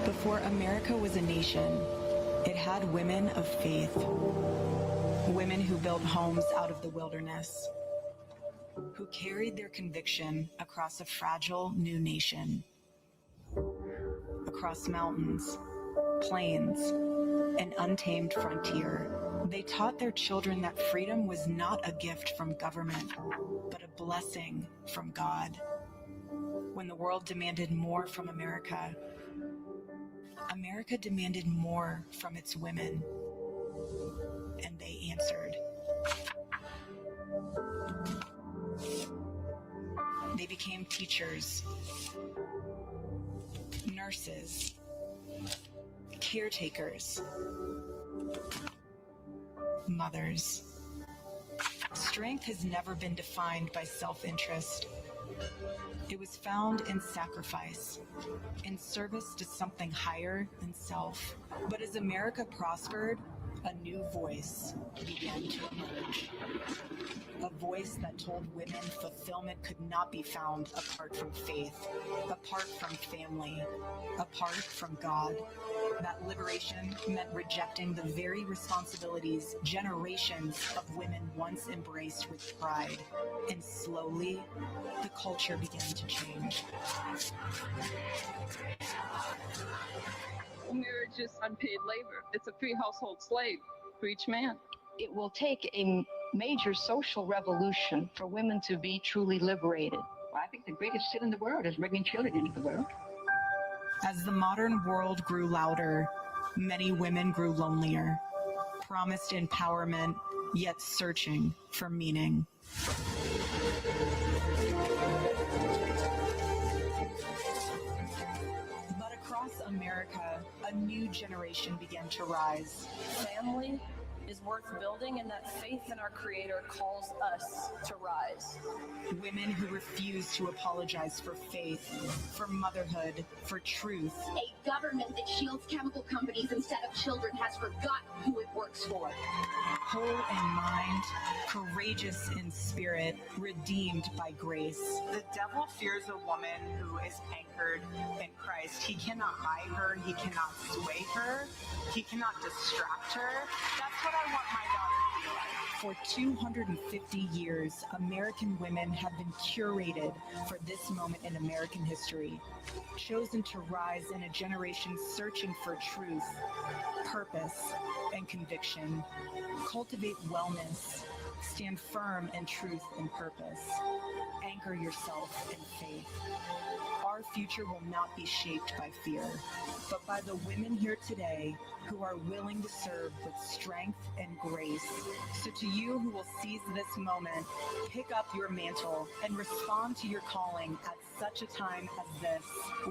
Before America was a nation, it had women of faith. Women who built homes out of the wilderness, who carried their conviction across a fragile new nation, across mountains, plains, an untamed frontier. They taught their children that freedom was not a gift from government, but a blessing from God. When the world demanded more from America, America demanded more from its women, and they answered. They became teachers, nurses, caretakers, mothers. Strength has never been defined by self-interest. It was found in sacrifice, in service to something higher than self. But as America prospered, a new voice began to emerge. A voice that told women fulfillment could not be found apart from faith, apart from family, apart from God. That liberation meant rejecting the very responsibilities generations of women once embraced with pride. And slowly, the culture began to change. Marriage is unpaid labor. It's a free household slave for each man. It will take a major social revolution for women to be truly liberated. Well, I think the greatest sin in the world is bringing children into the world. As the modern world grew louder, many women grew lonelier, promised empowerment, yet searching for meaning. But across America, a new generation began to rise. Family is worth building, and that faith in our Creator calls us to rise. Women who refuse to apologize for faith, for motherhood, for truth. A government that shields chemical companies instead of children has forgotten who it works for. Whole in mind, courageous in spirit, redeemed by grace. The devil fears a woman who is anchored in Christ. He cannot hide her. He cannot sway her. He cannot distract her. That's what I want my daughter to be like. For 250 years, American women have been curated for this moment in American history, chosen to rise in a generation searching for truth, purpose, and conviction. Cultivate wellness. Stand firm in truth and purpose. Anchor yourself in faith. Our future will not be shaped by fear, but by the women here today who are willing to serve with strength and grace. So to you who will seize this moment, pick up your mantle and respond to your calling at such a time as this.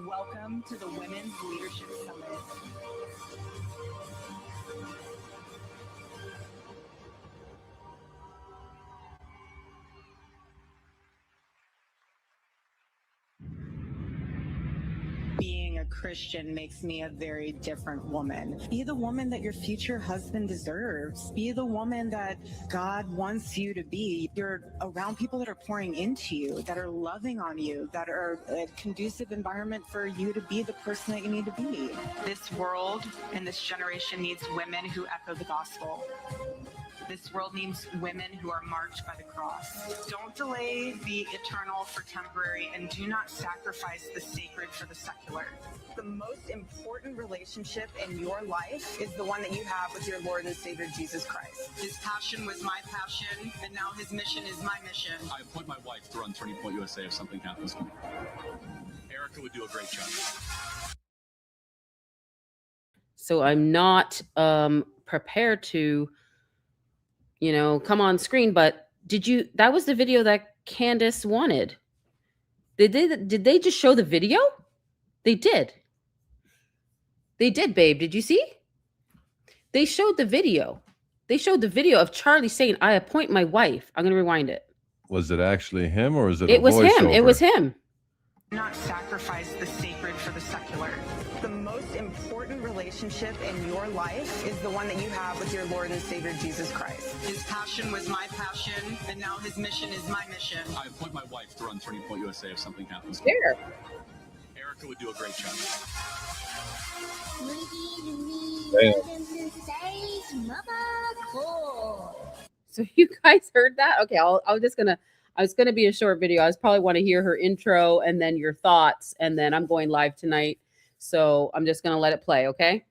Welcome to the Women's Leadership Summit. Being a Christian makes me a very different woman. Be the woman that your future husband deserves. Be the woman that God wants you to be. You're around people that are pouring into you, that are loving on you, that are a conducive environment for you to be the person that you need to be. This world and this generation needs women who echo the gospel. This world needs women who are marked by the cross. Don't delay the eternal for temporary, and do not sacrifice the sacred for the secular. The most important relationship in your life is the one that you have with your Lord and Savior, Jesus Christ. His passion was my passion, and now his mission is my mission. I appoint my wife to run Turning Point USA if something happens to me. Erika would do a great job. So I'm not prepared to come on screen, but that was the video that Candace wanted. Did they just show the video? They did, babe. Did you see? They showed the video. They showed the video of Charlie saying, I appoint my wife. I'm going to rewind it. Was it actually him, or is it It was him. It was him. Not sacrifice the sacred for the secular. The most important relationship in your life is the one that you have with your Lord and Savior, Jesus Christ. His passion was my passion, and now his mission is my mission. I appoint my wife to run Turning Point USA if something happens to me. There. Erika Erika would do a great job. So you guys heard that? Okay, I was gonna be a short video. I was probably want to hear her intro and then your thoughts, and then I'm going live tonight. So I'm just gonna let it play, okay?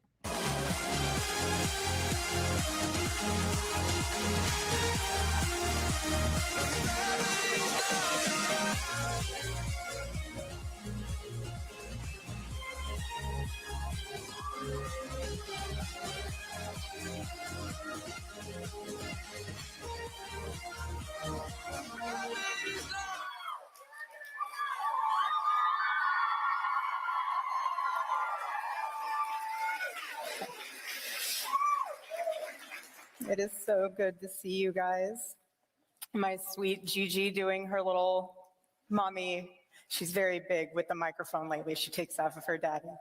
It is so good to see you guys. My sweet Gigi doing her little mommy. She's very big with the microphone lately. She takes off of her daddy.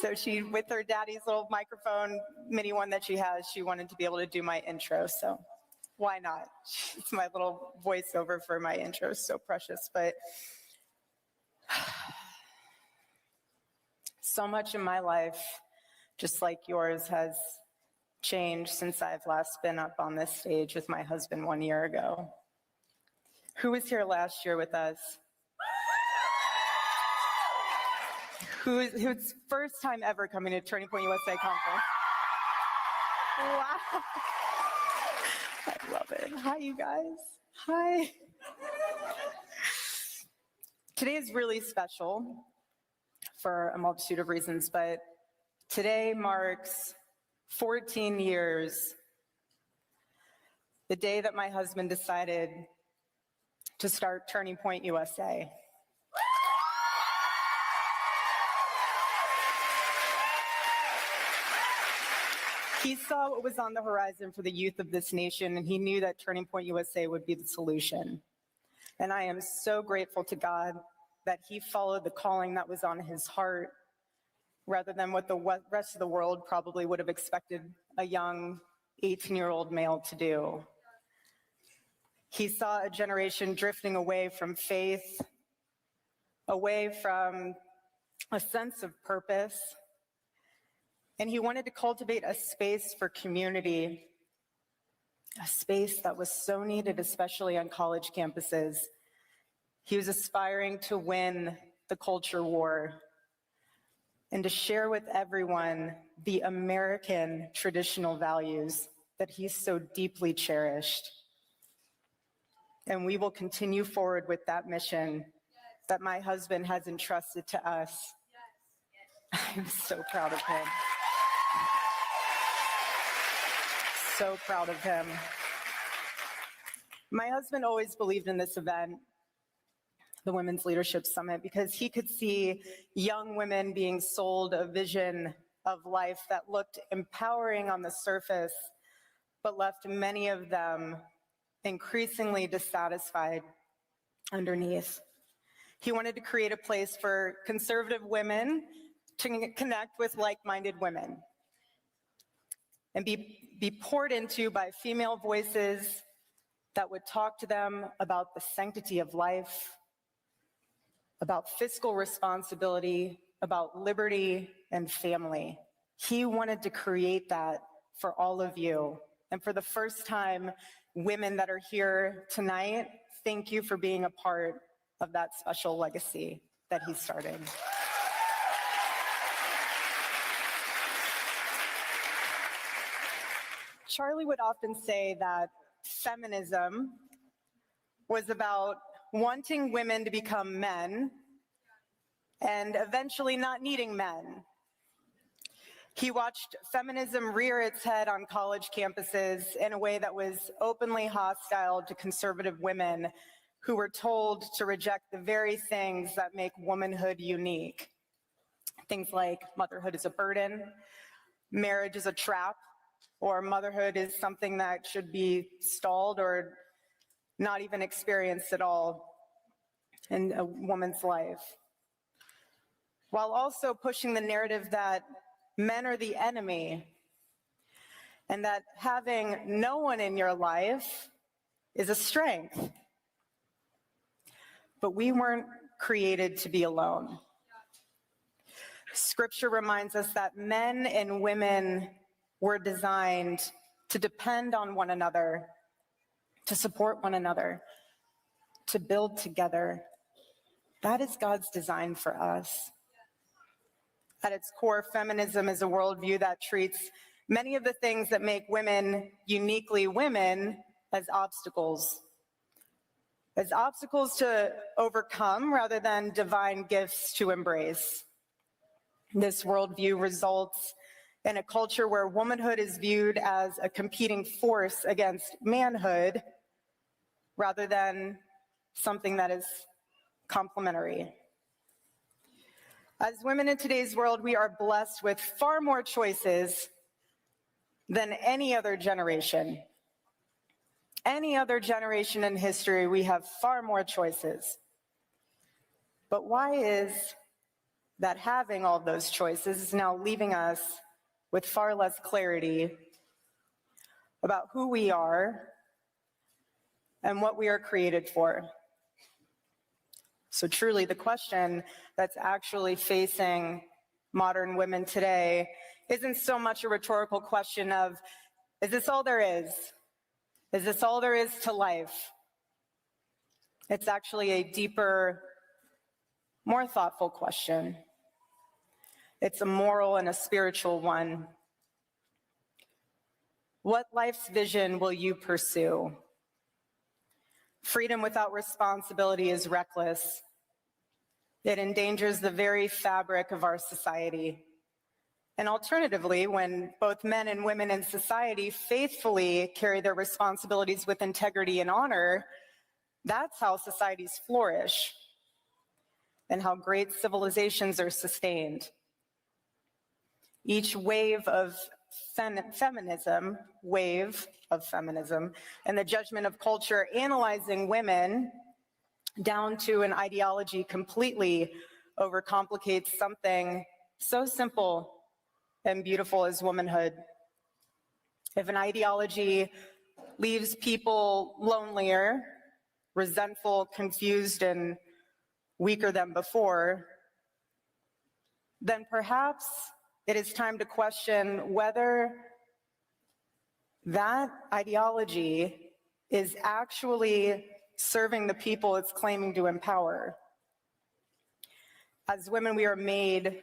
So with her daddy's little microphone, mini one that she has, she wanted to be able to do my intro. So why not? It's my little voiceover for my intro. So precious. But so much in my life, just like yours, has changed since I've last been up on this stage with my husband 1 year ago. Who was here last year with us? Who's first time ever coming to Turning Point USA conference? Wow. I love it. Hi, you guys. Hi. Today is really special for a multitude of reasons, but today marks 14 years, the day that my husband decided to start Turning Point USA. He saw what was on the horizon for the youth of this nation, and he knew that Turning Point USA would be the solution. And I am so grateful to God that he followed the calling that was on his heart rather than what the rest of the world probably would have expected a young 18-year-old male to do. He saw a generation drifting away from faith, away from a sense of purpose, and he wanted to cultivate a space for community, a space that was so needed, especially on college campuses. He was aspiring to win the culture war and to share with everyone the American traditional values that he so deeply cherished. And we will continue forward with that mission that my husband has entrusted to us. I'm so proud of him. So proud of him. My husband always believed in this event, the Women's Leadership Summit, because he could see young women being sold a vision of life that looked empowering on the surface, but left many of them increasingly dissatisfied underneath. He wanted to create a place for conservative women to connect with like-minded women and be poured into by female voices that would talk to them about the sanctity of life, about fiscal responsibility, about liberty and family. He wanted to create that for all of you. And for the first time, women that are here tonight, thank you for being a part of that special legacy that he started. Charlie would often say that feminism was about wanting women to become men and eventually not needing men. He watched feminism rear its head on college campuses in a way that was openly hostile to conservative women who were told to reject the very things that make womanhood unique. Things like motherhood is a burden, marriage is a trap, or motherhood is something that should be stalled or not even experienced at all in a woman's life. While also pushing the narrative that men are the enemy and that having no one in your life is a strength. But we weren't created to be alone. Scripture reminds us that men and women were designed to depend on one another, to support one another, to build together. That is God's design for us. At its core, feminism is a worldview that treats many of the things that make women uniquely women as obstacles to overcome rather than divine gifts to embrace. This worldview results in a culture where womanhood is viewed as a competing force against manhood rather than something that is complementary. As women in today's world, we are blessed with far more choices than any other generation. Any other generation in history, we have far more choices. But why is that having all those choices is now leaving us with far less clarity about who we are and what we are created for? So truly, the question that's actually facing modern women today isn't so much a rhetorical question of, is this all there is? Is this all there is to life? It's actually a deeper, more thoughtful question. It's a moral and a spiritual one. What life's vision will you pursue? Freedom without responsibility is reckless. It endangers the very fabric of our society. And alternatively, when both men and women in society faithfully carry their responsibilities with integrity and honor, that's how societies flourish and how great civilizations are sustained. Each wave of feminism, and the judgment of culture analyzing women down to an ideology completely overcomplicates something so simple and beautiful as womanhood. If an ideology leaves people lonelier, resentful, confused, and weaker than before, then perhaps it is time to question whether that ideology is actually serving the people it's claiming to empower. As women, we are made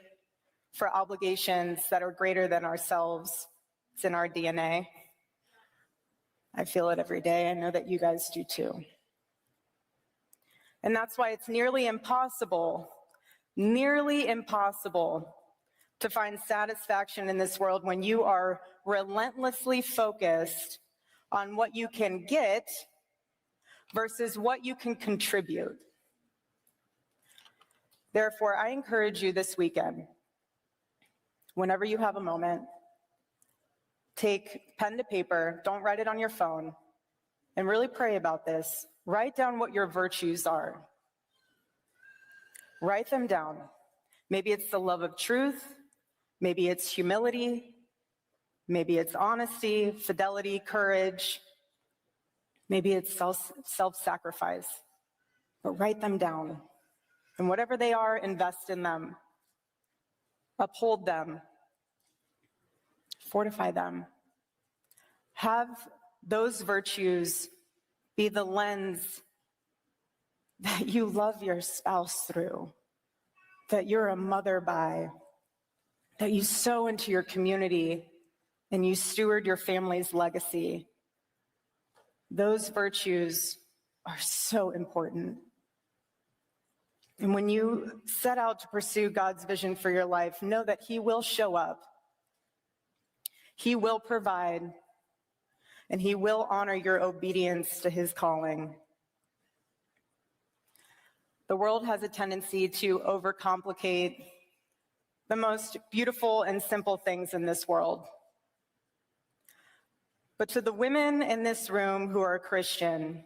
for obligations that are greater than ourselves. It's in our DNA. I feel it every day. I know that you guys do too. And that's why it's nearly impossible to find satisfaction in this world when you are relentlessly focused on what you can get versus what you can contribute. Therefore, I encourage you this weekend, whenever you have a moment, take pen to paper, don't write it on your phone, and really pray about this. Write down what your virtues are. Write them down. Maybe it's the love of truth, maybe it's humility, maybe it's honesty, fidelity, courage, maybe it's self-sacrifice. But write them down. And whatever they are, invest in them. Uphold them. Fortify them. Have those virtues be the lens that you love your spouse through, that you're a mother by, that you sow into your community and you steward your family's legacy. Those virtues are so important. And when you set out to pursue God's vision for your life, know that He will show up. He will provide, and He will honor your obedience to His calling. The world has a tendency to overcomplicate the most beautiful and simple things in this world. But to the women in this room who are Christian,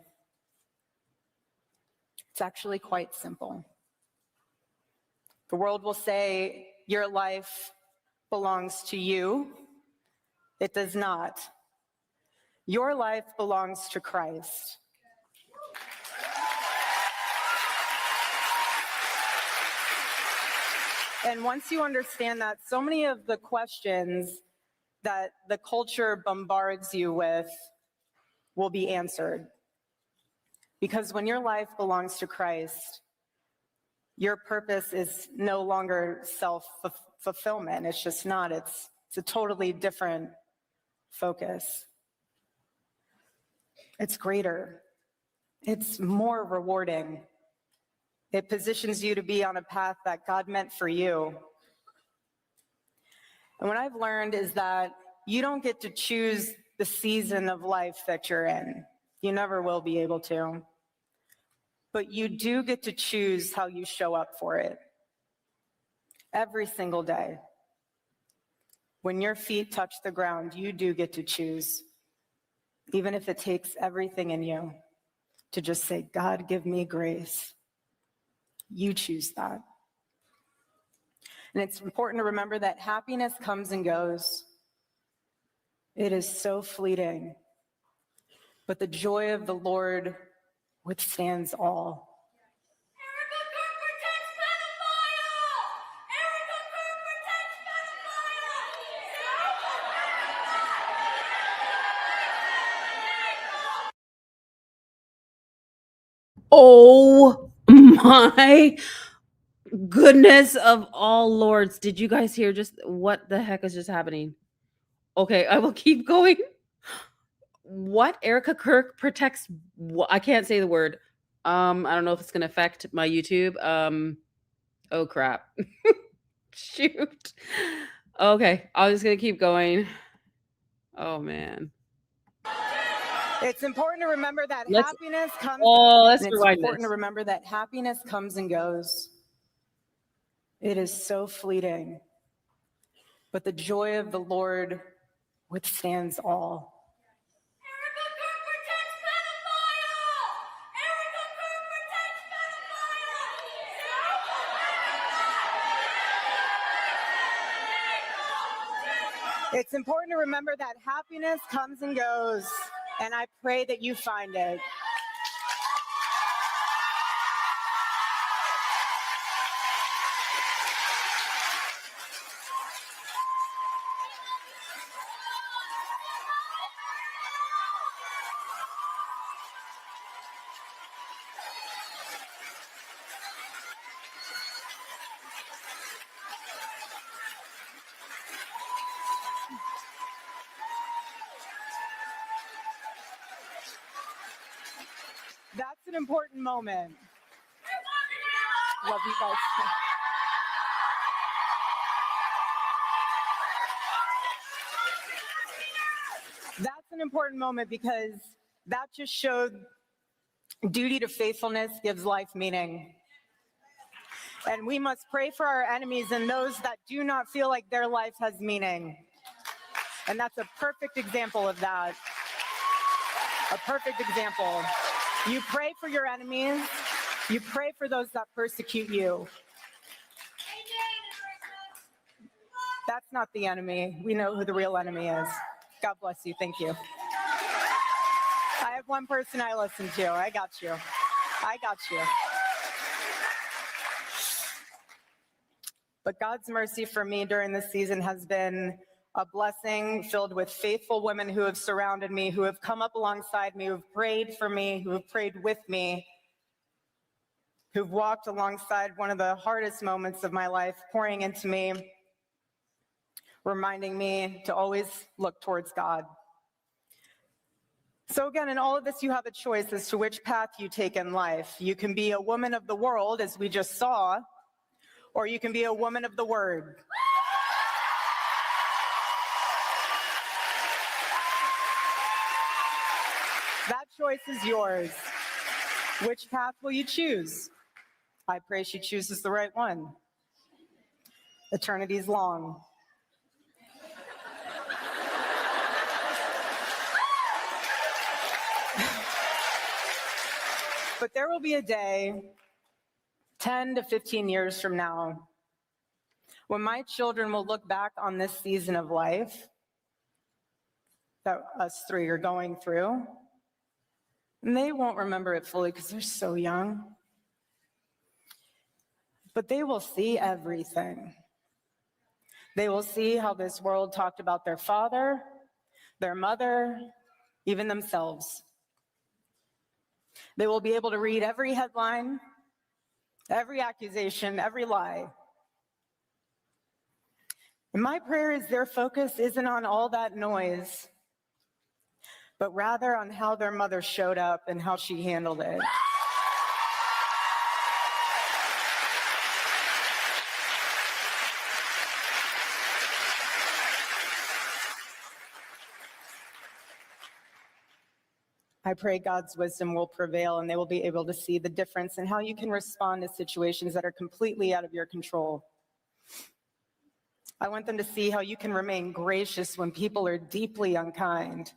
it's actually quite simple. The world will say, your life belongs to you. It does not. Your life belongs to Christ. And once you understand that, so many of the questions that the culture bombards you with will be answered. Because when your life belongs to Christ, your purpose is no longer self-fulfillment. It's just not. It's a totally different focus. It's greater. It's more rewarding. It positions you to be on a path that God meant for you. And what I've learned is that you don't get to choose the season of life that you're in. You never will be able to. But you do get to choose how you show up for it. Every single day. When your feet touch the ground, you do get to choose. Even if it takes everything in you to just say, God, give me grace. You choose that. And it's important to remember that happiness comes and goes. It is so fleeting. But the joy of the Lord withstands all. Oh my goodness of all lords. Did you guys hear just what the heck is just happening? Okay, I will keep going. What? Erika Kirk protects I can't say the word. I don't know if it's gonna affect my YouTube. Oh crap. Shoot. Okay, I'm just gonna keep going. Oh man. It's important to remember that Let's happiness comes. let's And it's rewind important this. to remember that happiness comes and goes. It is so fleeting. But the joy of the Lord withstands all. It's important to remember that happiness comes and goes, and I pray that you find it. That's an important moment. Love you guys. That's an important moment because that just showed duty to faithfulness gives life meaning. And we must pray for our enemies and those that do not feel like their life has meaning. And that's a perfect example of that. A perfect example. You pray for your enemies. You pray for those that persecute you. That's not the enemy. We know who the real enemy is. God bless you. Thank you. I have one person I listen to. I got you. I got you. But God's mercy for me during this season has been a blessing filled with faithful women who have surrounded me, who have come up alongside me, who have prayed for me, who have prayed with me, who've walked alongside one of the hardest moments of my life, pouring into me, reminding me to always look towards God. So again, in all of this, you have a choice as to which path you take in life. You can be a woman of the world, as we just saw, or you can be a woman of the word. That choice is yours. Which path will you choose? I pray she chooses the right one. Eternity's long. But there will be a day, 10 to 15 years from now, when my children will look back on this season of life that us three are going through, and they won't remember it fully because they're so young. But they will see everything. They will see how this world talked about their father, their mother, even themselves. They will be able to read every headline, every accusation, every lie. And my prayer is their focus isn't on all that noise, but rather on how their mother showed up and how she handled it. I pray God's wisdom will prevail and they will be able to see the difference in how you can respond to situations that are completely out of your control. I want them to see how you can remain gracious when people are deeply unkind,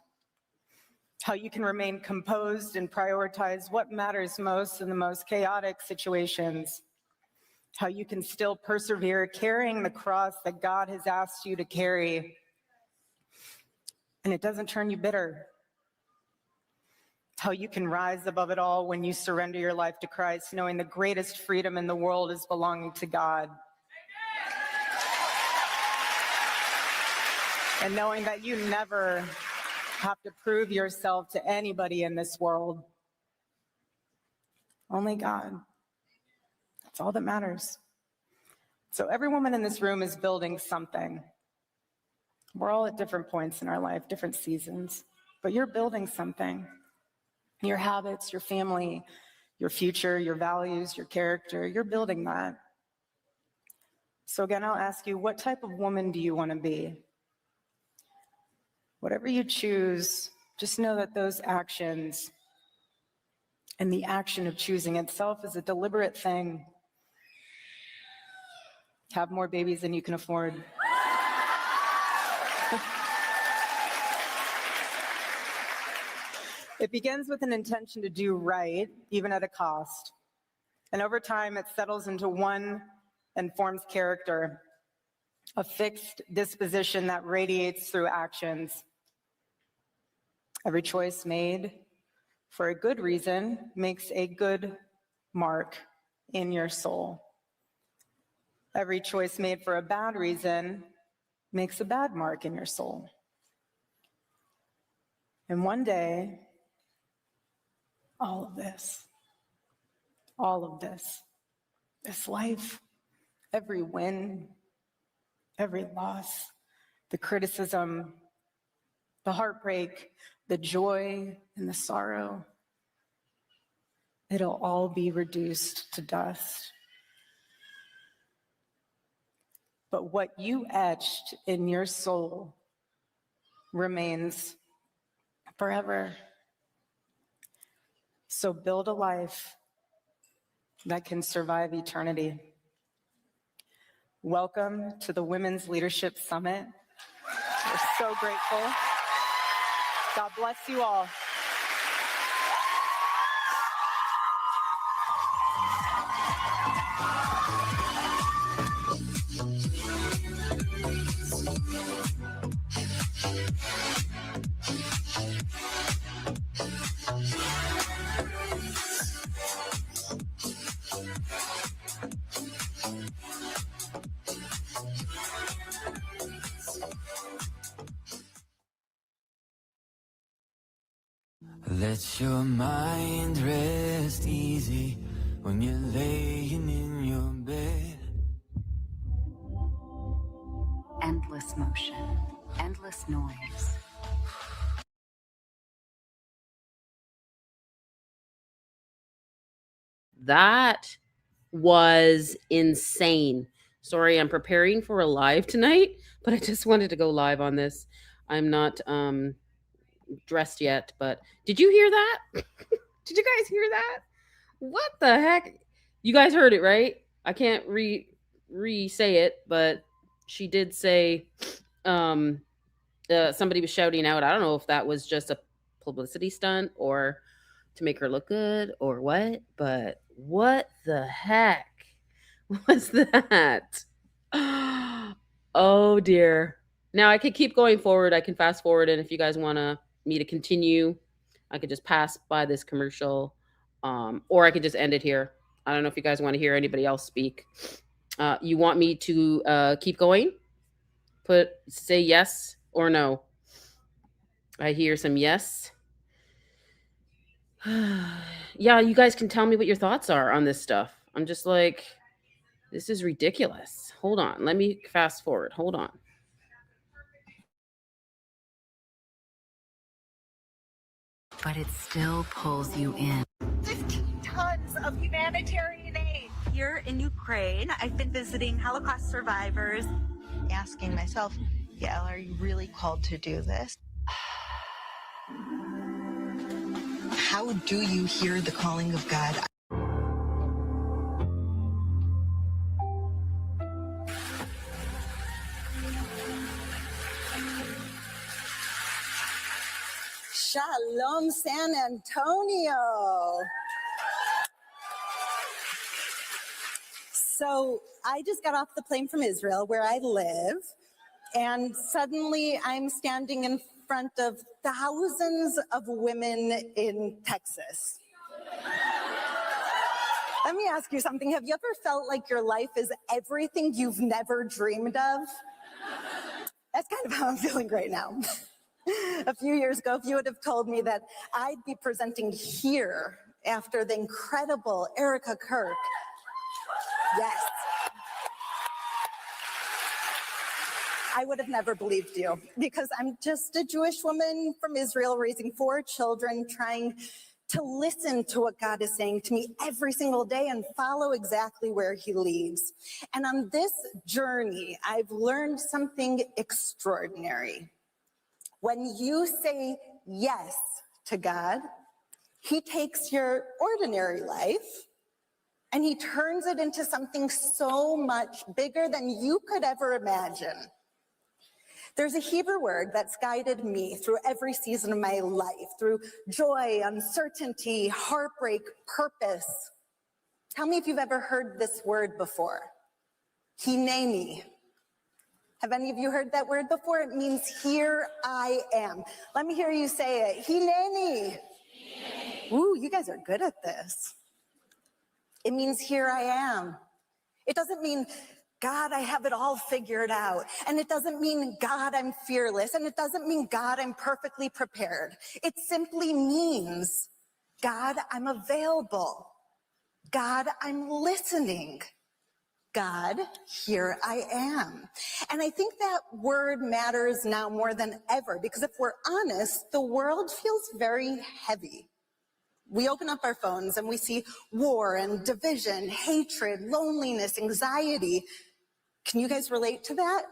how you can remain composed and prioritize what matters most in the most chaotic situations, how you can still persevere carrying the cross that God has asked you to carry, and it doesn't turn you bitter. How you can rise above it all when you surrender your life to Christ, knowing the greatest freedom in the world is belonging to God. And knowing that you never have to prove yourself to anybody in this world. Only God. That's all that matters. So every woman in this room is building something. We're all at different points in our life, different seasons, but you're building something. Your habits, your family, your future, your values, your character, you're building that. So again, I'll ask you, what type of woman do you want to be? Whatever you choose, just know that those actions and the action of choosing itself is a deliberate thing. Have more babies than you can afford. It begins with an intention to do right, even at a cost. And over time, it settles into one and forms character, a fixed disposition that radiates through actions. Every choice made for a good reason makes a good mark in your soul. Every choice made for a bad reason makes a bad mark in your soul. And one day, all of this, this life, every win, every loss, the criticism, the heartbreak, the joy, and the sorrow, it'll all be reduced to dust. But what you etched in your soul remains forever. So build a life that can survive eternity. Welcome to the Women's Leadership Summit. We're so grateful. God bless you all. Let your mind rest easy when you're laying in your bed. Endless motion, endless noise. That was insane. Sorry, I'm preparing for a live tonight, but I just wanted to go live on this. I'm not dressed yet, but did you hear that? Did you guys hear that? What the heck? You guys heard it, right? I can't re-say it, but she did say somebody was shouting out. I don't know if that was just a publicity stunt or to make her look good or what, but what the heck was that? Oh dear. Now I could keep going forward. I can fast forward, and if you guys want me to continue, I could just pass by this commercial, or I could just end it here. I don't know if you guys want to hear anybody else speak. You want me to keep going? Say yes or no. I hear some yes. Yeah, you guys can tell me what your thoughts are on this stuff. I'm just like, this is ridiculous. Hold on. Let me fast forward. Hold on. But it still pulls you in. 15 tons of humanitarian aid. Here in Ukraine, I've been visiting Holocaust survivors, asking myself, Yael, are you really called to do this? How do you hear the calling of God? Shalom, San Antonio. So I just got off the plane from Israel, where I live, and suddenly I'm standing in front of thousands of women in Texas. Let me ask you something. Have you ever felt like your life is everything you've never dreamed of? That's kind of how I'm feeling right now. A few years ago, if you would have told me that I'd be presenting here after the incredible Erika Kirk, yes, I would have never believed you, because I'm just a Jewish woman from Israel raising 4 children, trying to listen to what God is saying to me every single day and follow exactly where he leads. And on this journey, I've learned something extraordinary. When you say yes to God, he takes your ordinary life and he turns it into something so much bigger than you could ever imagine. There's a Hebrew word that's guided me through every season of my life, through joy, uncertainty, heartbreak, purpose. Tell me if you've ever heard this word before. Hineni. Have any of you heard that word before? It means here I am. Let me hear you say it. Hineni. Ooh, you guys are good at this. It means here I am. It doesn't mean, God, I have it all figured out. And it doesn't mean, God, I'm fearless. And it doesn't mean, God, I'm perfectly prepared. It simply means, God, I'm available. God, I'm listening. God, here I am. And I think that word matters now more than ever, because if we're honest, the world feels very heavy. We open up our phones and we see war and division, hatred, loneliness, anxiety. Can you guys relate to that?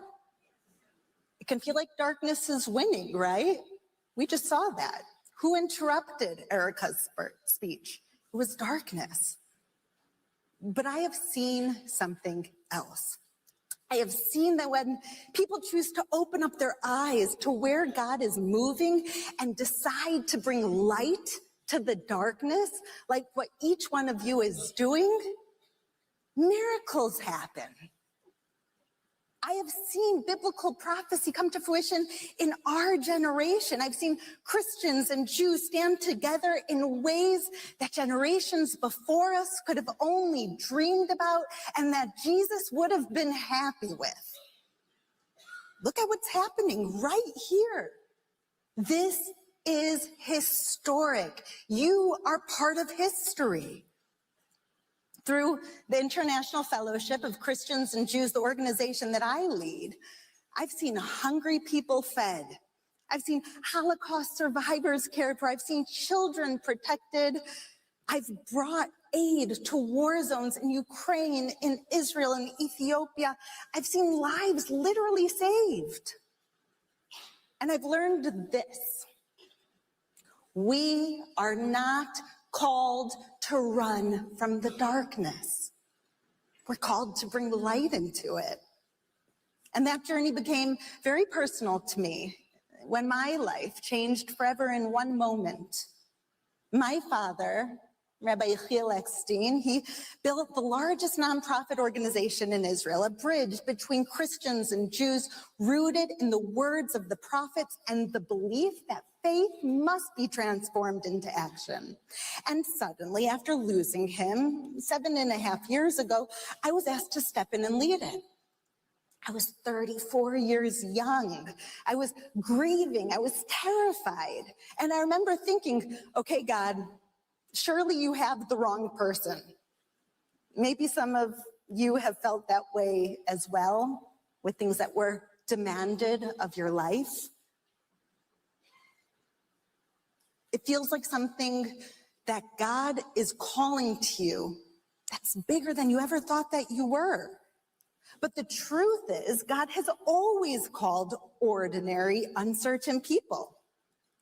It can feel like darkness is winning, right? We just saw that. Who interrupted Erika's speech? It was darkness. But I have seen something else. I have seen that when people choose to open up their eyes to where God is moving and decide to bring light to the darkness, like what each one of you is doing, miracles happen. I have seen biblical prophecy come to fruition in our generation. I've seen Christians and Jews stand together in ways that generations before us could have only dreamed about and that Jesus would have been happy with. Look at what's happening right here. This is historic. You are part of history. Through the International Fellowship of Christians and Jews, the organization that I lead, I've seen hungry people fed. I've seen Holocaust survivors cared for. I've seen children protected. I've brought aid to war zones in Ukraine, in Israel, in Ethiopia. I've seen lives literally saved. And I've learned this. We are not called to run from the darkness. We're called to bring light into it. And that journey became very personal to me when my life changed forever in one moment. My father, Rabbi Yael Eckstein, he built the largest nonprofit organization in Israel, a bridge between Christians and Jews rooted in the words of the prophets and the belief that faith must be transformed into action. And suddenly, after losing him 7.5 years ago, I was asked to step in and lead it. I was 34 years young. I was grieving. I was terrified. And I remember thinking, okay, God, surely you have the wrong person. Maybe some of you have felt that way as well, with things that were demanded of your life. It feels like something that God is calling to you that's bigger than you ever thought that you were. But the truth is, God has always called ordinary, uncertain people.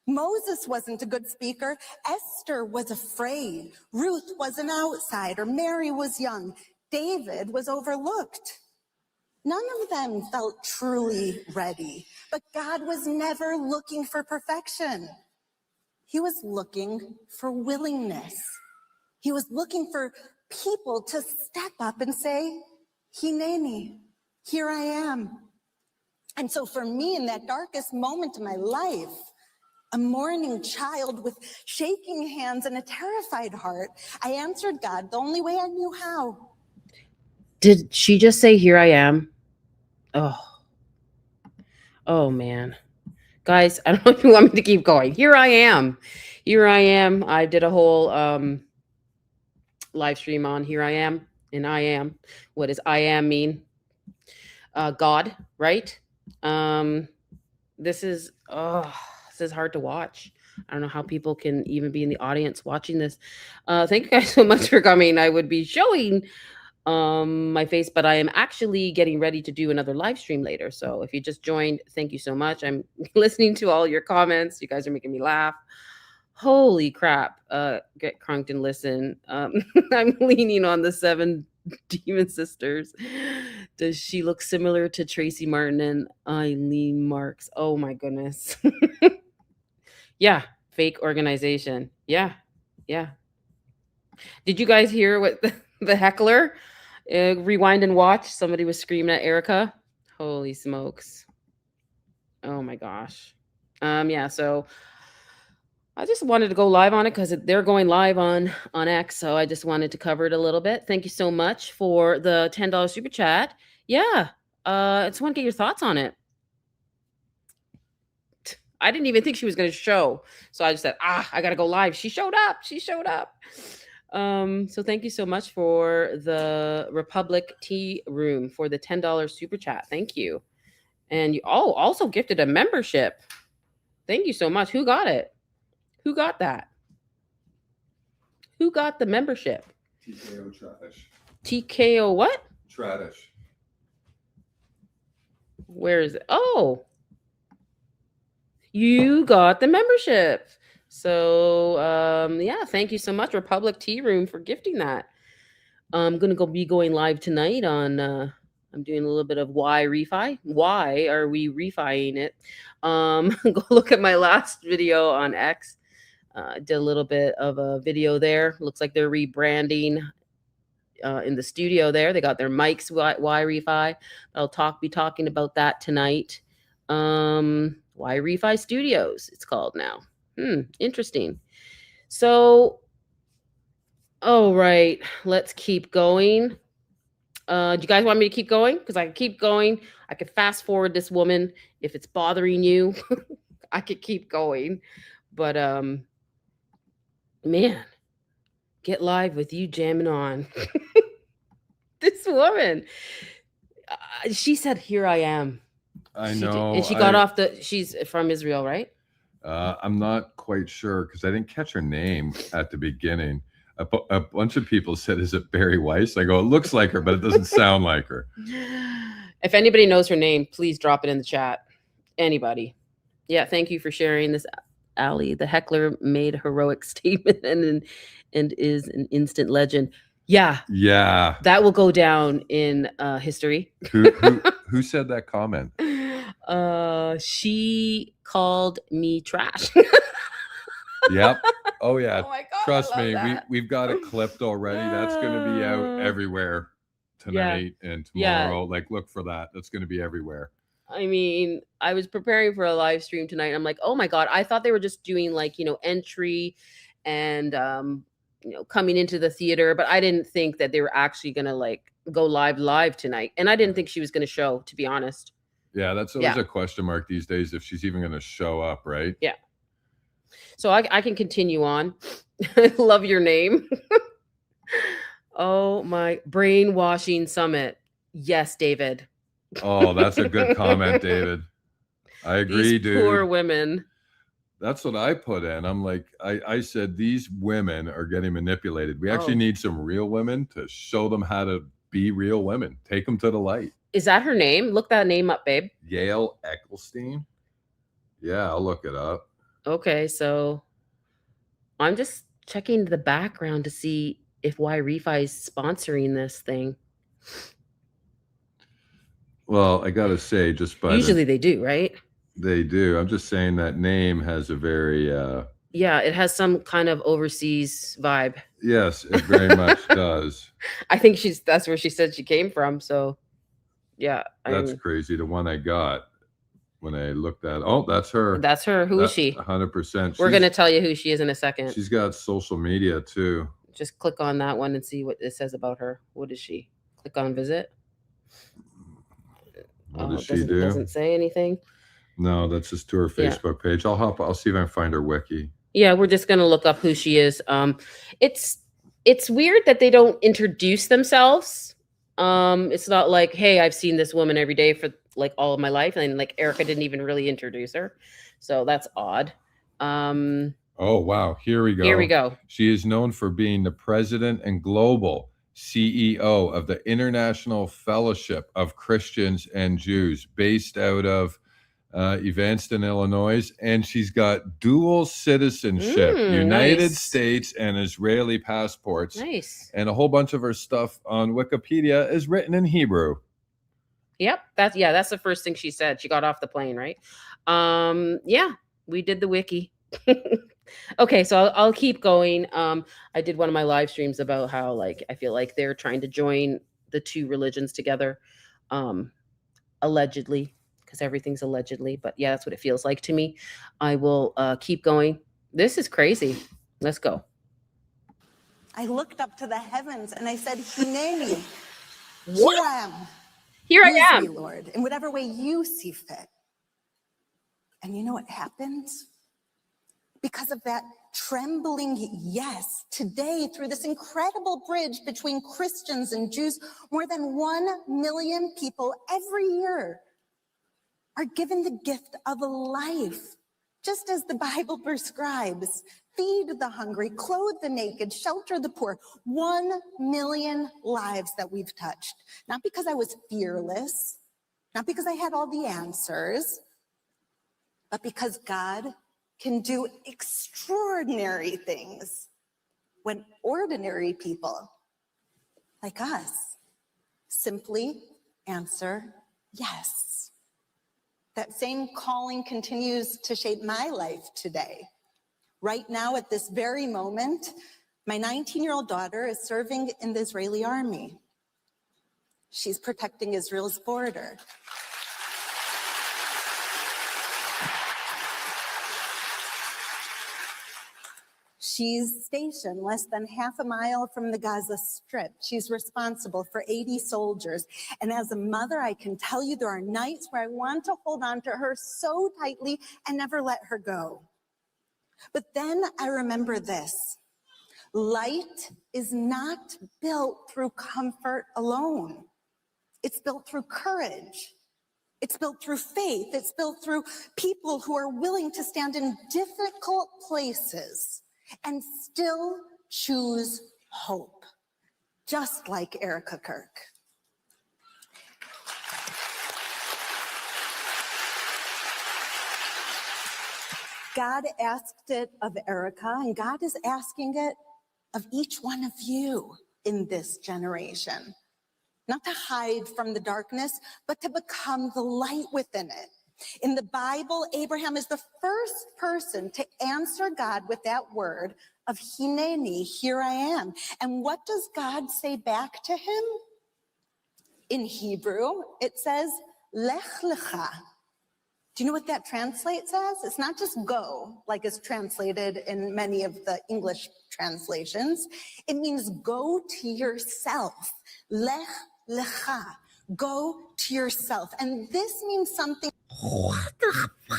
Moses wasn't a good speaker. Esther was afraid. Ruth was an outsider. Mary was young. David was overlooked. None of them felt truly ready. But God was never looking for perfection. He was looking for willingness. He was looking for people to step up and say, Hineni, here I am. And so for me, in that darkest moment of my life, a mourning child with shaking hands and a terrified heart, I answered God the only way I knew how. Did she just say, here I am? Oh man. Guys, I don't know if you want me to keep going. Here I am. Here I am. I did a whole live stream on here I am and I am. What does I am mean? God, right? This is hard to watch. I don't know how people can even be in the audience watching this. Thank you guys so much for coming. I would be showing my face, but I am actually getting ready to do another live stream later. So if you just joined, thank you so much. I'm listening to all your comments. You guys are making me laugh. Holy crap. Get crunked and listen. I'm leaning on the 7 Demon Sisters. Does she look similar to Tracy Martin and Eileen Marks? Oh my goodness. Yeah, fake organization. Yeah. Did you guys hear what the Heckler? Rewind and watch. Somebody was screaming at Erika. Holy smokes. Oh my gosh. Yeah, so I just wanted to go live on it because they're going live on X. So I just wanted to cover it a little bit. Thank you so much for the $10 super chat. Yeah. I just want to get your thoughts on it. I didn't even think she was going to show. So I just said, I got to go live. She showed up. So thank you so much for the Republic Tea Room for the $10 super chat. Thank you. And you also gifted a membership. Thank you so much. Who got it? Who got that? Who got the membership? TKO Tradish. TKO what? Tradish. Where is it? Oh, you got the membership. So, yeah, thank you so much, Republic Tea Room, for gifting that. I'm going to be going live tonight on, I'm doing a little bit of why refi. Why are we refiing it? Go look at my last video on X. Did a little bit of a video there. Looks like they're rebranding in the studio there. They got their mics, why refi. I'll be talking about that tonight. Why Refi Studios, it's called now. Interesting. So, all right, let's keep going. Do you guys want me to keep going? Because I can keep going. I could fast forward this woman. If it's bothering you, I could keep going. But, man, get live with you jamming on. This woman, she said, here I am. I know. And she got off she's from Israel, right? I'm not quite sure because I didn't catch her name at the beginning. A bunch of people said, is it Barry Weiss? I go, it looks like her, but it doesn't sound like her. If anybody knows her name, please drop it in the chat. Anybody. Yeah, thank you for sharing this, Ali. The Heckler made a heroic statement and is an instant legend. Yeah. That will go down in history. Who said that comment? She called me trash. Yep. Oh yeah. Oh my God, trust me, we've got it clipped already. That's going to be out everywhere tonight and tomorrow. Like, look for that. That's going to be everywhere. I mean, I was preparing for a live stream tonight. And I'm like, oh my God, I thought they were just doing like, entry and, coming into the theater, but I didn't think that they were actually going to like go live tonight. And I didn't think she was going to show, to be honest. Yeah, that's always a question mark these days if she's even going to show up, right? Yeah. So I can continue on. Love your name. Oh my, brainwashing summit. Yes, David. Oh, that's a good comment, David. I agree, dude. Poor women. That's what I put in. I'm like, I said these women are getting manipulated. We actually need some real women to show them how to be real women. Take them to the light. Is that her name? Look that name up, babe. Yael Eckstein. Yeah, I'll look it up. Okay, so I'm just checking the background to see if Y-Refi is sponsoring this thing. Well, I gotta say, just by usually they do, right? They do. I'm just saying that name has a very yeah, it has some kind of overseas vibe. Yes, it very much does. I think that's where she said she came from. So yeah, that's crazy. The one I got when I looked at, oh, that's her. That's her. Who is she? 100%. We're gonna tell you who she is in a second. She's got social media too. Just click on that one and see what it says about her. What is she? Click on visit. What does she do? Doesn't say anything. No, that's just to her Facebook page. I'll see if I can find her wiki. Yeah, we're just gonna look up who she is. It's weird that they don't introduce themselves. It's not like, hey, I've seen this woman every day for like all of my life, and like Erika didn't even really introduce her, so that's odd. Oh wow, here we go. Here we go. She is known for being the president and global CEO of the International Fellowship of Christians and Jews, based out of Evanston, Illinois, and she's got dual citizenship, United States and Israeli passports. Nice. And a whole bunch of her stuff on Wikipedia is written in Hebrew. Yep, that's the first thing she said. She got off the plane, right? Yeah, we did the wiki. Okay, so I'll keep going. I did one of my live streams about how like I feel like they're trying to join the two religions together, allegedly, because everything's allegedly. But yeah, that's what it feels like to me. I will keep going. This is crazy. Let's go. I looked up to the heavens and I said, Hineni, here I am. Here I Use am, me, Lord, in whatever way you see fit. And you know what happened? Because of that trembling yes, today, through this incredible bridge between Christians and Jews, more than 1 million people every year are given the gift of a life, just as the Bible prescribes. Feed the hungry, clothe the naked, shelter the poor. 1 million lives that we've touched. Not because I was fearless, not because I had all the answers, but because God can do extraordinary things when ordinary people like us simply answer yes. That same calling continues to shape my life today. Right now, at this very moment, my 19-year-old daughter is serving in the Israeli army. She's protecting Israel's border. She's stationed less than half a mile from the Gaza Strip. She's responsible for 80 soldiers. And as a mother, I can tell you there are nights where I want to hold on to her so tightly and never let her go. But then I remember this. Light is not built through comfort alone. It's built through courage. It's built through faith. It's built through people who are willing to stand in difficult places and still choose hope, just like Erika Kirk. God asked it of Erika, and God is asking it of each one of you in this generation. Not to hide from the darkness, but to become the light within it. In the Bible, Abraham is the first person to answer God with that word of Hineni, here I am. And what does God say back to him? In Hebrew, it says, Lech lecha. Do you know what that translates as? It's not just go, like is translated in many of the English translations. It means go to yourself. Lech lecha. Go to yourself. And this means something. What the fuck?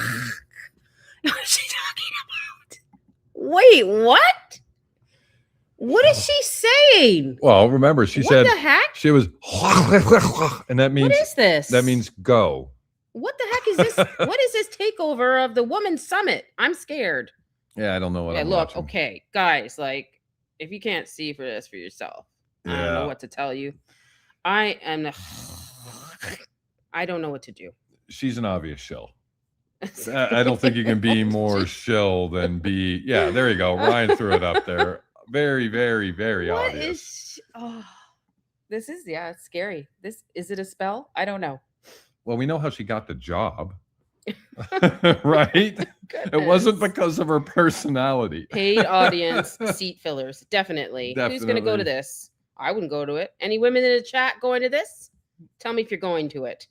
What is she talking about? Wait, what? What is she saying? Well, remember, she said what the heck? She was, and that means what is this? That means go. What the heck is this? What is this takeover of the Women's Summit? I'm scared. Yeah, I don't know what I'm look, watching. okay, guys, like if you can't see for this for yourself, I don't know what to tell you. I don't know what to do. She's an obvious shill. I don't think you can be more shill than be. Yeah, there you go. Ryan threw it up there. Very, very, very obvious. This is it's scary. Is it a spell? I don't know. Well, we know how she got the job. Right? It wasn't because of her personality. Paid audience, seat fillers. Definitely. Who's going to go to this? I wouldn't go to it. Any women in the chat going to this? Tell me if you're going to it.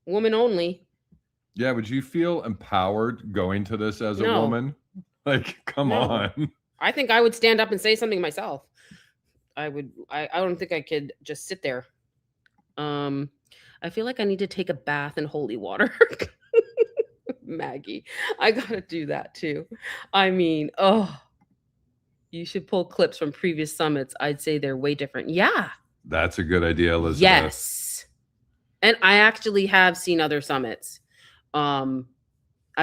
Woman only. Yeah, would you feel empowered going to this as a woman? Like, come on. I think I would stand up and say something myself. I don't think I could just sit there. I feel like I need to take a bath in holy water. Maggie, I gotta do that too. I mean, you should pull clips from previous summits. I'd say they're way different. Yeah. That's a good idea, Elizabeth. Yes. And I actually have seen other summits. I've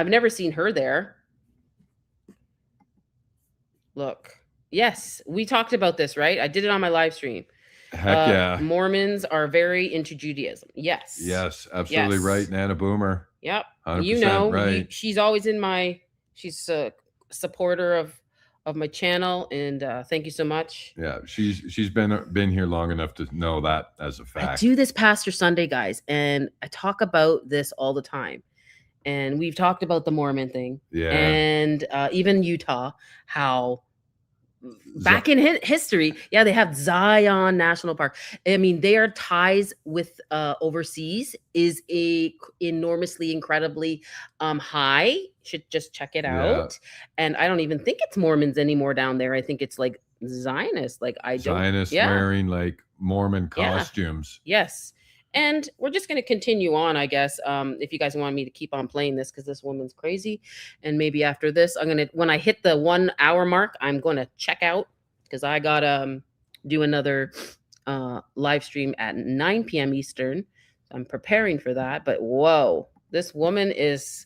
never seen her there. Look. Yes, we talked about this, right? I did it on my live stream. Heck yeah. Mormons are very into Judaism. Yes. Yes, absolutely right. Nana Boomer. Yep. 100% right. She's always she's a supporter of my channel, and thank you so much. Yeah, she's been here long enough to know that as a fact. I do this Pastor Sunday, guys, and I talk about this all the time. And we've talked about the Mormon thing. Yeah. And even Utah, how back in history, they have Zion National Park. I mean, their ties with overseas is enormously, incredibly high. Should just check it out. And I don't even think it's Mormons anymore down there. I think it's like Zionists. Like Zionists wearing like Mormon costumes. Yes. And we're just going to continue on, I guess, if you guys want me to keep on playing this, because this woman's crazy. And maybe after this, when I hit the 1 hour mark, I'm going to check out, because I got to do another live stream at 9 p.m. Eastern. I'm preparing for that. But whoa, this woman is...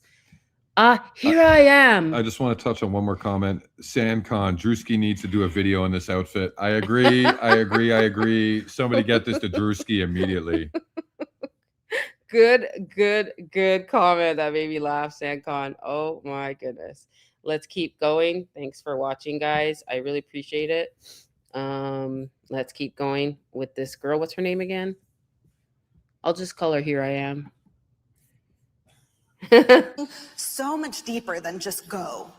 here I am. I just want to touch on one more comment. SanCon, Drewski needs to do a video in this outfit. I agree. I agree. Somebody get this to Drewski immediately. Good comment. That made me laugh, SanCon. Oh my goodness. Let's keep going. Thanks for watching, guys. I really appreciate it. Let's keep going with this girl. What's her name again? I'll just call her Here I Am. So much deeper than just go.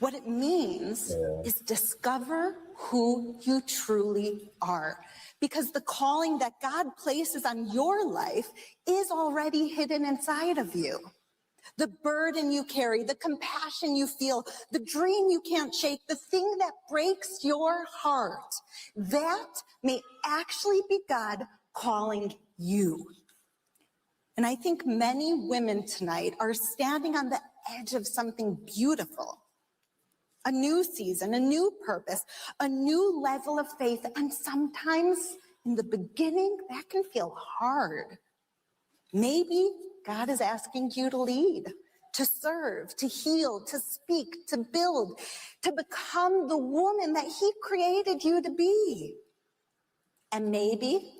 What it means is discover who you truly are, because the calling that God places on your life is already hidden inside of you. The burden you carry, the compassion you feel, the dream you can't shake, the thing that breaks your heart, that may actually be God calling you. And I think many women tonight are standing on the edge of something beautiful. A new season, a new purpose, a new level of faith. And sometimes in the beginning, that can feel hard. Maybe God is asking you to lead, to serve, to heal, to speak, to build, to become the woman that He created you to be. And maybe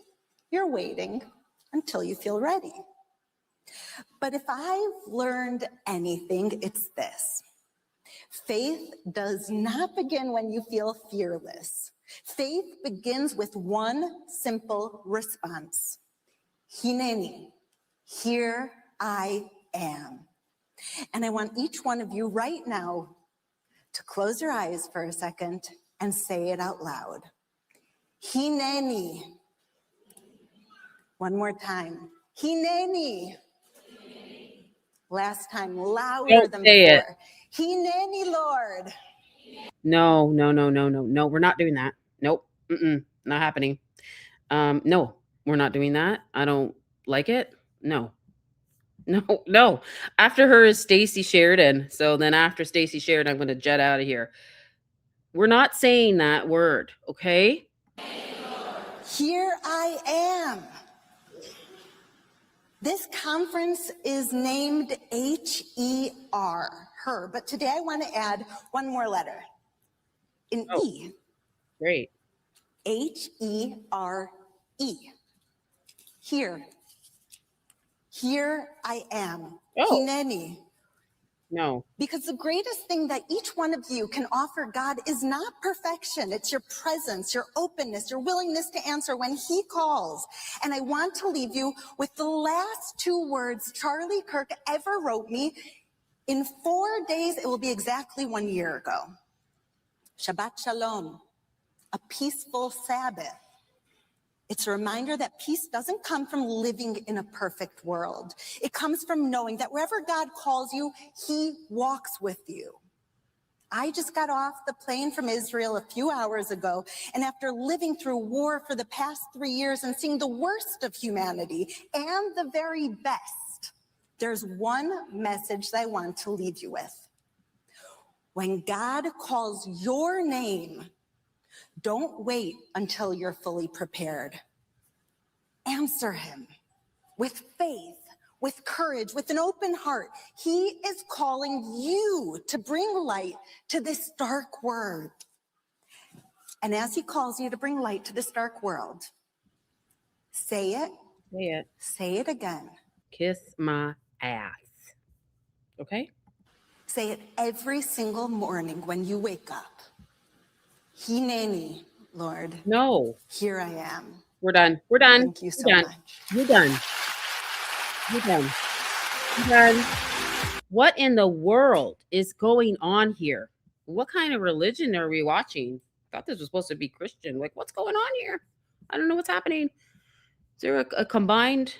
you're waiting until you feel ready. But if I've learned anything, it's this. Faith does not begin when you feel fearless. Faith begins with one simple response. Hineni, here I am. And I want each one of you right now to close your eyes for a second and say it out loud. Hineni. One more time. Hineni. Last time, louder Don't than say it. before. Hineni, Lord. No. We're not doing that. Nope. Not happening. No, we're not doing that. I don't like it. No. After her is Stacy Sheridan. So then after Stacy Sheridan, I'm going to jet out of here. We're not saying that word, okay? Here I am. This conference is named H.E.R, her, but today I want to add one more letter, an E. Great. H-E-R-E. Here. Here I am. Oh. Hineni. No. Because the greatest thing that each one of you can offer God is not perfection. It's your presence, your openness, your willingness to answer when he calls. And I want to leave you with the last two words Charlie Kirk ever wrote me. In 4 days, it will be exactly 1 year ago. Shabbat Shalom, a peaceful Sabbath. It's a reminder that peace doesn't come from living in a perfect world. It comes from knowing that wherever God calls you, he walks with you. I just got off the plane from Israel a few hours ago, and after living through war for the past 3 years and seeing the worst of humanity and the very best, there's one message that I want to leave you with. When God calls your name, don't wait until you're fully prepared. Answer him with faith, with courage, with an open heart. He is calling you to bring light to this dark world. And as he calls you to bring light to this dark world, say it. Say it. Say it again. Kiss my ass. Okay? Say it every single morning when you wake up. Hineni, Lord. No. Here I am. We're done. We're done. Thank you so We're done. much. You're done. You're done. You're done. What in the world is going on here? What kind of religion are we watching? I thought this was supposed to be Christian. Like, what's going on here? I don't know what's happening. Is there a combined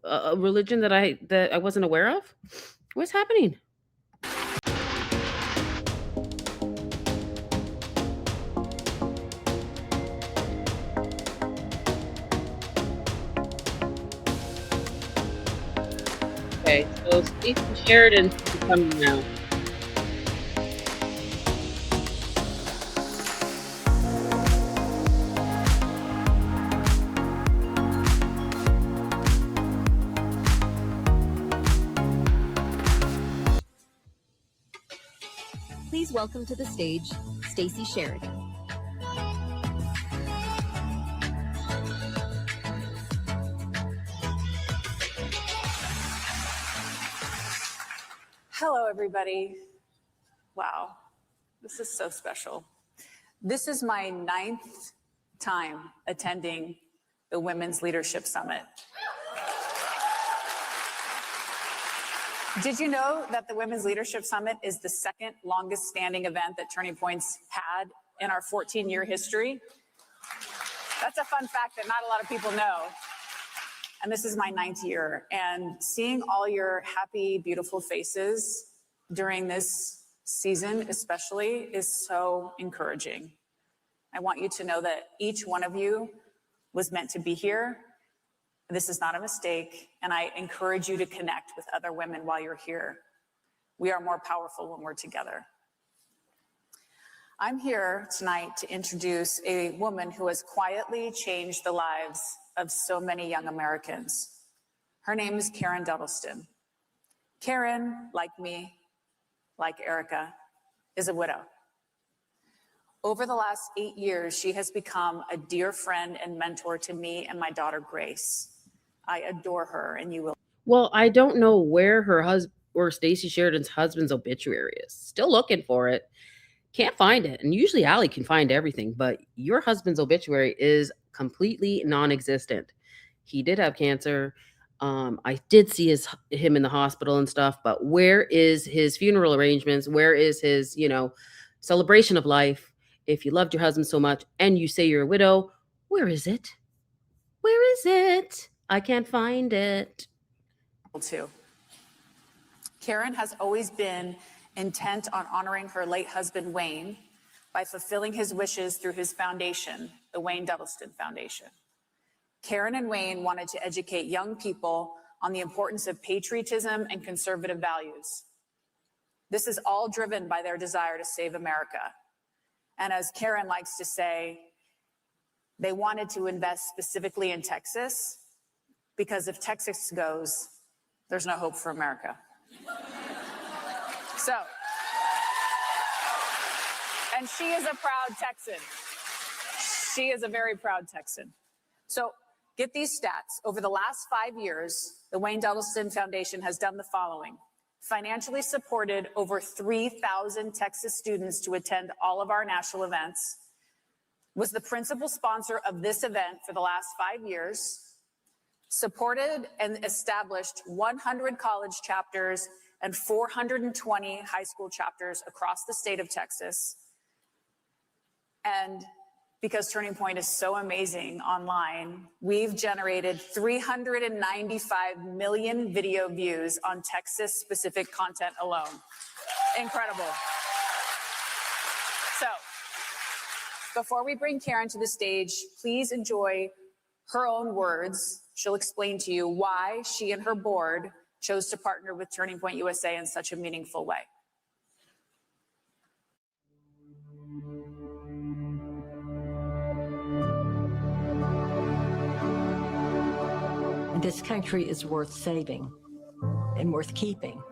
religion that I wasn't aware of? What's happening? Okay, so Stacy Sheridan's coming now. Please welcome to the stage, Stacy Sheridan. Hello, everybody. Wow, this is so special. This is my 9th time attending the Women's Leadership Summit. Did you know that the Women's Leadership Summit is the second longest standing event that Turning Point's had in our 14-year history? That's a fun fact that not a lot of people know. And this is my 9th year. And seeing all your happy, beautiful faces during this season especially is so encouraging. I want you to know that each one of you was meant to be here. This is not a mistake, and I encourage you to connect with other women while you're here. We are more powerful when we're together. I'm here tonight to introduce a woman who has quietly changed the lives of so many young Americans. Her name is Karen Duddleston. Karen, like me, like Erika, is a widow. Over the last 8 years, she has become a dear friend and mentor to me and my daughter, Grace. I adore her, and you will. Well, I don't know where her husband or Stacy Sheridan's husband's obituary is. Still looking for it. Can't find it. And usually Allie can find everything, but your husband's obituary is completely non-existent. He did have cancer. I did see him in the hospital and stuff, but where is his funeral arrangements? Where is his, celebration of life? If you loved your husband so much and you say you're a widow, where is it? Where is it? I can't find it. Too. Karen has always been intent on honoring her late husband, Wayne, by fulfilling his wishes through his foundation, the Wayne Duddleston Foundation. Karen and Wayne wanted to educate young people on the importance of patriotism and conservative values. This is all driven by their desire to save America. And as Karen likes to say, they wanted to invest specifically in Texas because if Texas goes, there's no hope for America. So, and she is a proud Texan. She is a very proud Texan. So get these stats. Over the last 5 years, the Wayne Duddleston Foundation has done the following. Financially supported over 3,000 Texas students to attend all of our national events, was the principal sponsor of this event for the last 5 years, supported and established 100 college chapters and 420 high school chapters across the state of Texas. And because Turning Point is so amazing online, we've generated 395 million video views on Texas-specific content alone. Incredible. So, before we bring Karen to the stage, please enjoy her own words. She'll explain to you why she and her board chose to partner with Turning Point USA in such a meaningful way. This country is worth saving and worth keeping,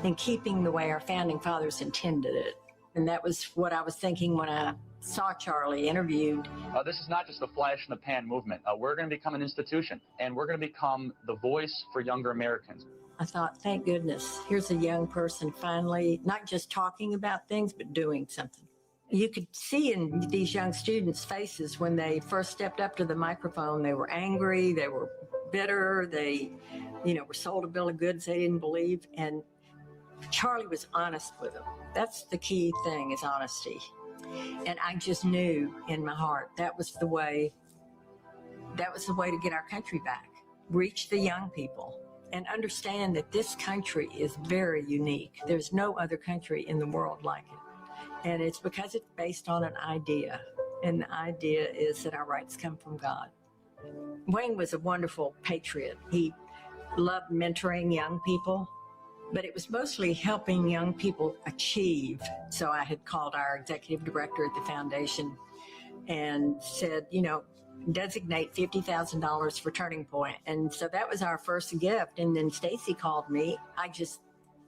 and keeping the way our founding fathers intended it. And that was what I was thinking when I saw Charlie interviewed. This is not just a flash in the pan movement. We're going to become an institution, and we're going to become the voice for younger Americans. I thought, thank goodness, here's a young person finally not just talking about things, but doing something. You could see in these young students' faces when they first stepped up to the microphone, they were angry, they were bitter, they, were sold a bill of goods they didn't believe. And Charlie was honest with them. That's the key thing, is honesty. And I just knew in my heart that was the way to get our country back. Reach the young people and understand that this country is very unique. There's no other country in the world like it. And it's because it's based on an idea. And the idea is that our rights come from God. Wayne was a wonderful patriot. He loved mentoring young people, but it was mostly helping young people achieve. So I had called our executive director at the foundation and said, designate $50,000 for Turning Point. And so that was our first gift. And then Stacy called me. I just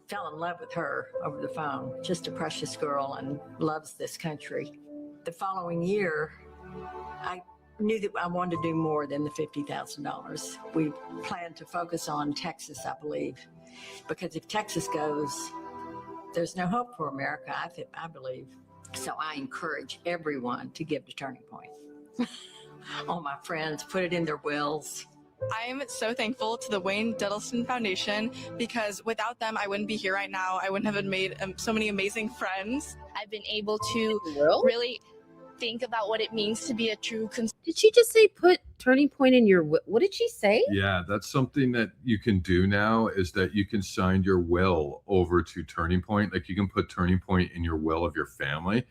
fell in love with her over the phone. Just a precious girl and loves this country. The following year, I knew that I wanted to do more than the $50,000. We planned to focus on Texas, I believe, because if Texas goes, there's no hope for America, I believe. So I encourage everyone to give to Turning Point. All my friends, put it in their wills. I'm so thankful to the Wayne Duddleston Foundation because without them, I wouldn't be here right now. I wouldn't have made so many amazing friends. I've been able to really think about what it means to be a true Did she just say put Turning Point in your will? What did she say? Yeah, that's something that you can do now, is that you can sign your will over to Turning Point. Like you can put Turning Point in your will of your family.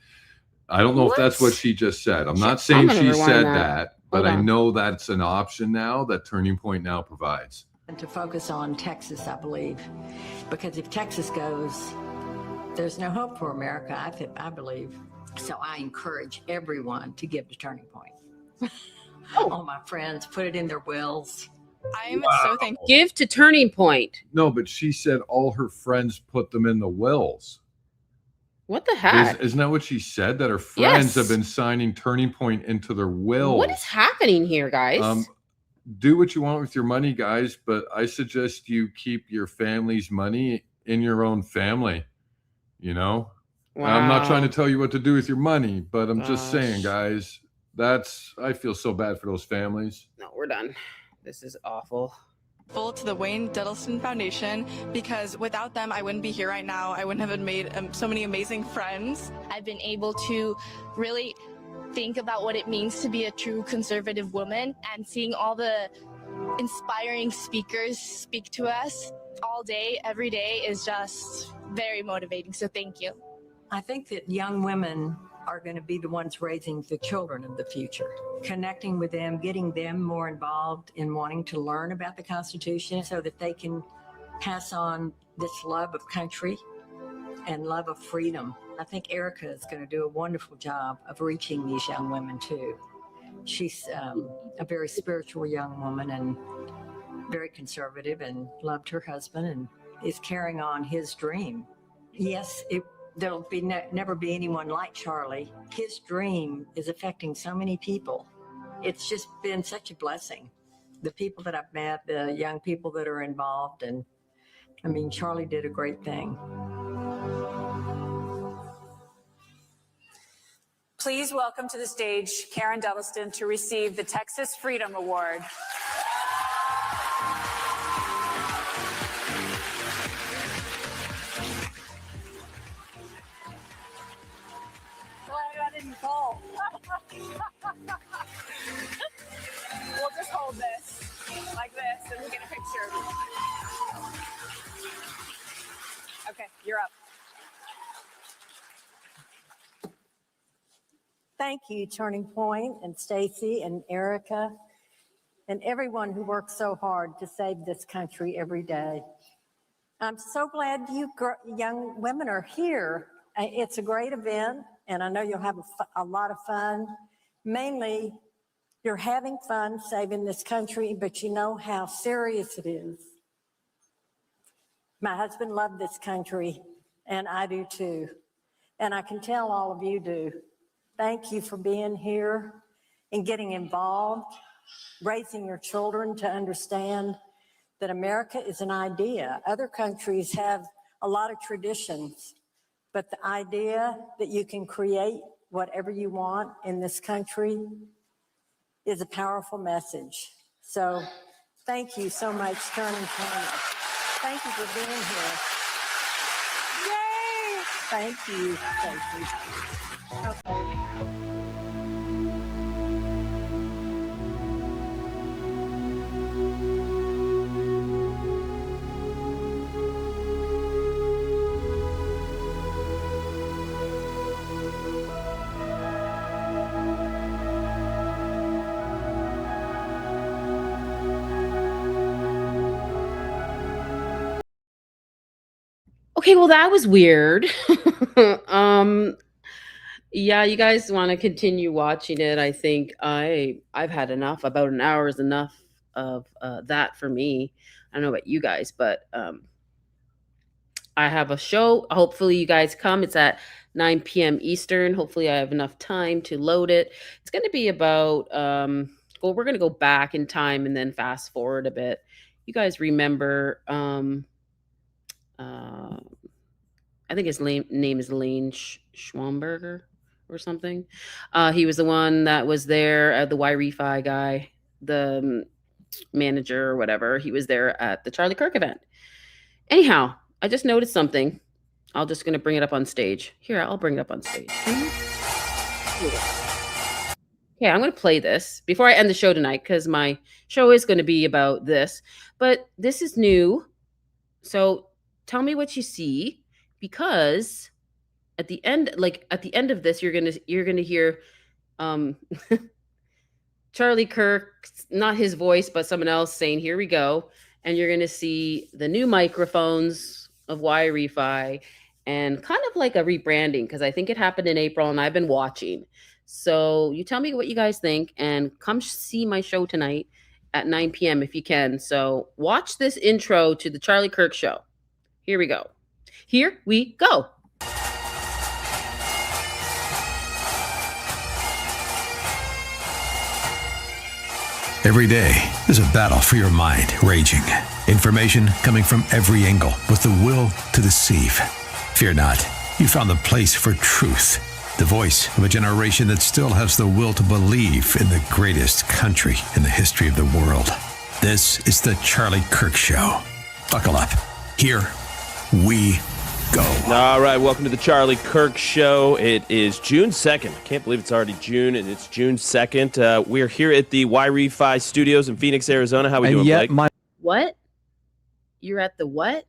I don't know if that's what she just said. I'm not saying she said that, but I know that's an option now that Turning Point now provides. And to focus on Texas, I believe, because if Texas goes, there's no hope for America, I believe. So I encourage everyone to give to Turning Point. All my friends, put it in their wills. I'm so thankful. Give to Turning Point. No, but she said all her friends put them in the wills. What the heck? Isn't that what she said? That her friends have been signing Turning Point into their wills. What is happening here, guys? Do what you want with your money, guys, but I suggest you keep your family's money in your own family. Wow. I'm not trying to tell you what to do with your money, but I'm just saying, guys, I feel so bad for those families. No, we're done. This is awful. To the Wayne Duddleston Foundation because without them, I wouldn't be here right now. I wouldn't have made so many amazing friends. I've been able to really think about what it means to be a true conservative woman and seeing all the inspiring speakers speak to us all day, every day is just very motivating. So thank you. I think that young women are going to be the ones raising the children of the future, connecting with them, getting them more involved in wanting to learn about the Constitution so that they can pass on this love of country and love of freedom. I think Erika is going to do a wonderful job of reaching these young women too. She's a very spiritual young woman and very conservative and loved her husband and is carrying on his dream. Yes, there'll be never be anyone like Charlie. His dream is affecting so many people. It's just been such a blessing. The people that I've met, the young people that are involved, and I mean, Charlie did a great thing. Please welcome to the stage Karen Duddleston to receive the Texas Freedom Award. Glad I didn't fall. We'll just hold this like this and we'll get a picture. Okay, you're up. Thank you, Turning Point, and Stacy and Erika, and everyone who works so hard to save this country every day. I'm so glad you young women are here. It's a great event, and I know you'll have a lot of fun. Mainly, you're having fun saving this country, but you know how serious it is. My husband loved this country, and I do too. And I can tell all of you do. Thank you for being here and getting involved, raising your children to understand that America is an idea. Other countries have a lot of traditions, but the idea that you can create whatever you want in this country is a powerful message. So thank you so much, Turning Point. Thank you for being here. Yay! Thank you. Thank you. Okay. Okay, well, that was weird. Yeah, you guys want to continue watching it. I think I've had enough. About an hour is enough of that for me. I don't know about you guys, but I have a show. Hopefully you guys come. It's at 9 p.m. Eastern. Hopefully I have enough time to load it. It's going to be about, well, we're going to go back in time and then fast forward a bit. You guys remember, I think his name is Lane Schwamberger or something. He was the one that was there, the Y-Refi guy, the manager or whatever. He was there at the Charlie Kirk event. Anyhow, I just noticed something. I'm just going to bring it up on stage. Here, I'll bring it up on stage. Okay, I'm going to play this before I end the show tonight because my show is going to be about this. But this is new. So tell me what you see, because at the end, at the end of this, you're gonna hear Charlie Kirk, not his voice, but someone else saying, "Here we go," and you're gonna see the new microphones of Y-Refi and kind of like a rebranding, because I think it happened in April and I've been watching. So you tell me what you guys think and come see my show tonight at 9 p.m. if you can. So watch this intro to the Charlie Kirk show. Here we go. Here we go. Every day, there's a battle for your mind raging. Information coming from every angle with the will to deceive. Fear not. You found the place for truth. The voice of a generation that still has the will to believe in the greatest country in the history of the world. This is the Charlie Kirk Show. Buckle up. Here we go. All right, welcome to the Charlie Kirk Show. It is June 2nd. I can't believe it's already June, and it's June 2nd. We're here at the Y-Refi Studios in Phoenix, Arizona. How are we doing, Blake? What? You're at the what?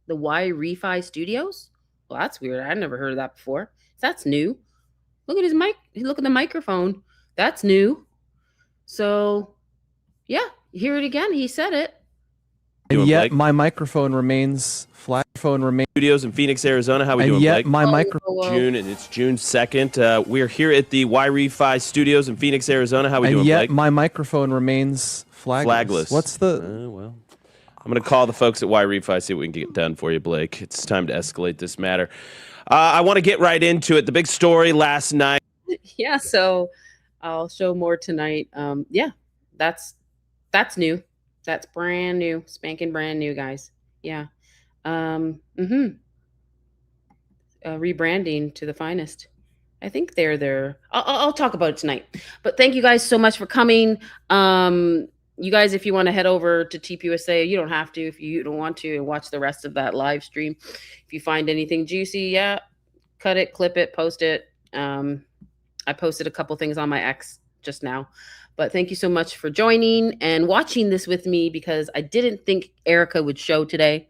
The Y-Refi Studios? Well, that's weird. I've never heard of that before. That's new. Look at his mic. Look at the microphone. That's new. So, yeah, hear it again. He said it. And yet my microphone remains flat. Studios in Phoenix, Arizona. How are we doing, yet Blake? my microphone. June, and it's June 2nd. We're here at the Y-Refi Studios in Phoenix, Arizona. How are we And doing, yet Blake? my microphone remains flagless. What's the? Well, I'm going to call the folks at Y-Refi, see what we can get done for you, Blake. It's time to escalate this matter. I want to get right into it. The big story last night. Yeah, so I'll show more tonight. Yeah, that's new. That's brand new, spanking brand new, guys. Yeah. Rebranding to the finest. I think they're there. I'll talk about it tonight. But thank you guys so much for coming. You guys, if you want to head over to TPUSA, you don't have to if you don't want to, and watch the rest of that live stream. If you find anything juicy, yeah, cut it, clip it, post it. I posted a couple things on my X just now. But thank you so much for joining and watching this with me, because I didn't think Erika would show today.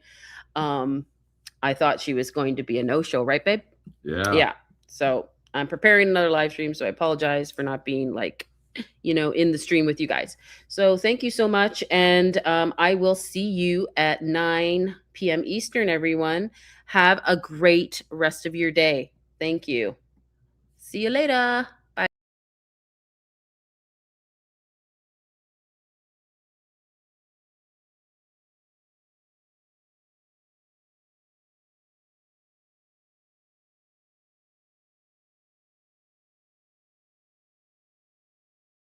I thought she was going to be a no-show, right, babe? Yeah. Yeah. So I'm preparing another live stream, so I apologize for not being in the stream with you guys. So thank you so much. And I will see you at 9 p.m. Eastern, everyone. Have a great rest of your day. Thank you. See you later.